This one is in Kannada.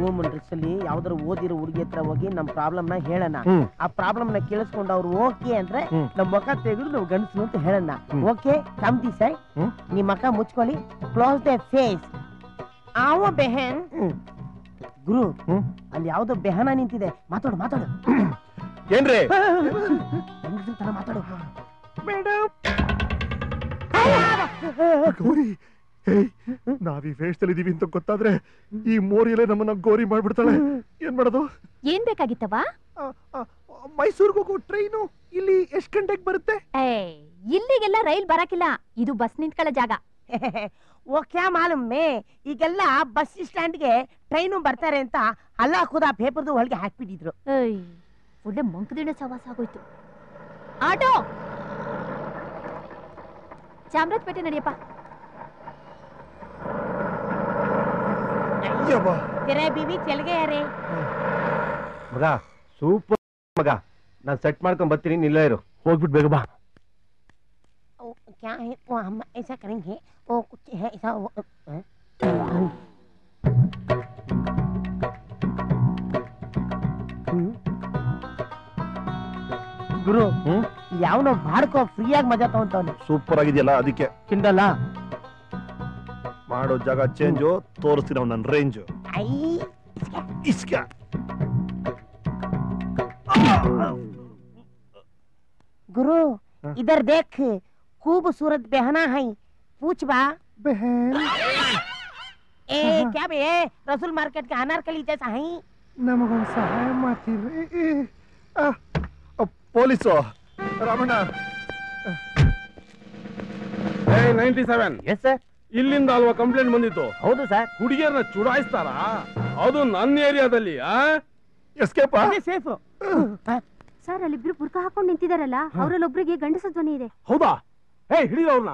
ರೂಮ್ ಅಲ್ಲಿ ಯಾವ್ದಾರು ಓದಿರೋ ಹುಡುಗಿ ಹತ್ರ ಹೋಗಿ ನಮ್ ಪ್ರಾಬ್ಲಮ್ ನ ಹೇಳೋಣ. ಆ ಪ್ರಾಬ್ಲಮ್ ನ ಕೇಳಿಸ್ಕೊಂಡು ಅವ್ರು ಓಕೆ ಅಂದ್ರೆ ನಮ್ ಮುಖ ತೆಗೆದು ನಾವು ಗಂಡಸರು ಅಂತ ಹೇಳೋಣ. Okay come the side. ನಿಮ್ ಮುಖ ಮುಚ್ಕೊಳ್ಳಿ. Close the face. ಆವ ಬೆಹನ್. ಗುರು ಅಲ್ಲಿ ಯಾವ್ದೋ ಬೆಹನ ನಿಂತಿದೆ. ಮಾತಾಡು ಮಾತಾಡು. ಏನ್ರಿ ತರ ಮಾತಾಡು. ಗೌರಿ ನಾವೀ ವೇಷದಲ್ಲಿ ಇದೀವಿ ಅಂತ ಗೊತ್ತಾದ್ರೆ ಈ ಮೋರಿಯಲ್ಲೇ ನಮ್ಮನ್ನ ಗೋರಿ ಮಾಡ್ಬಿಡ್ತಾಳೆ. ಏನ್ ಮಾಡೋದು? ಏನ್ ಬೇಕಾಗಿತ್ತವ? ಮೈಸೂರ್ಗೆ ಹೋಗೋ ಟ್ರೈನು ಇಲ್ಲಿ ಎಷ್ಟ್ ಗಂಟೆಗೆ ಬರುತ್ತೆ? ಇಲ್ಲಿಗೆಲ್ಲ ರೈಲ್ ಬರಕಿಲ್ಲ. ಇದು ಬಸ್ ನಿಂತ್ಕೊಳ್ಳೋ ಜಾಗ. ಓ ಕ್ಯಾ ಮಾಲೂಮ್ ಮೇ, ಈಗೆಲ್ಲ ಬಸ್ ಸ್ಟ್ಯಾಂಡ್ಗೆ ಟ್ರೈನು ಬರ್ತಾರೆ ಅಂತ ಅಲ್ಲ ಖುದಾ ಪೇಪರ್ದು ಒಳಗೆ ಹಾಕ್ಬಿಟ್ಟಿದ್ರು. ಒಳ್ಳೆ ಮಂಕದಿನ ಸವಾಸ ಆಗೋಯ್ತು. ಆಟೋ ಚಾಮರಾಜಪೇಟೆ ನಡಿಯಪ್ಪ. ತೆರೆ ಬೀವಿ ಚಲ್ಗೆ ಯಾರೇ ಮಗ ಸೂಪರ್ ಮಗ. ನಾನ್ ಸೆಟ್ ಮಾಡ್ಕೊಂಡ್ ಬರ್ತೀನಿ, ನಿಲ್ಲ ಇರು. ಹೋಗ್ಬಿಟ್ಟು ಬೇಗ ಬಾ. क्या है वो हम ऐसा करेंगे वो कुछ है ऐसा ಗುರು ಯಾವನೋ ಬಾಡ್ಕೋ ಫ್ರೀಯಾಗಿ ಮಜಾ ತಗೊಂತವನು. ಸೂಪರ್ ಆಗಿದೆಯಲ್ಲ, ಅದಕ್ಕೆ ಕಿಂಡಲ್ಲ ಮಾಡೋ ಜಾಗ ಚೇಂಜು. ತೋರಿಸ್ತೀನಿ ಅವ್ನು ನನ್ನ ರೇಂಜು. ಇಸ್ಕ गुरु इधर देख, खूबसूरत बहना है. पूछ बा बहन. ए क्या बे, रसूल मार्केट के अनारकली जैसा है. ನಮಗೊಂದು ಸಹಾಯ ಮಾಡ್ತೀರಿ? ಪೊಲೀಸು ರಾಮಣ್ಣ. 97. Yes sir. ಇಲ್ಲಿಂದ ಅಲ್ವಾ ಕಂಪ್ಲೇಂಟ್ ಬಂದಿತ್ತು? ಹೌದು ಸರ್. ಹುಡುಗಿಯರನ್ನ ಚುಡಾಯಿಸ್ತಾರ? ಅದು ನನ್ನ ಏರಿಯಾದಲ್ಲಿ. ಎಸ್ಕೇಪ್ ಸೇಫ್ ಸರ್ ಅಲ್ಲಿಬ್ರು ಬುರ್ಕ ಹಾಕೊಂಡು ನಿಂತಿದಾರಲ್ಲ, ಅವರಲ್ಲಿ ಒಬ್ರಿಗೆ ಗಂಡಸ ಧ್ವನಿ ಇದೆ. ಹೌದಾ? ಹೇ ಹಿಡಿದ ಅವ್ರನ್ನ.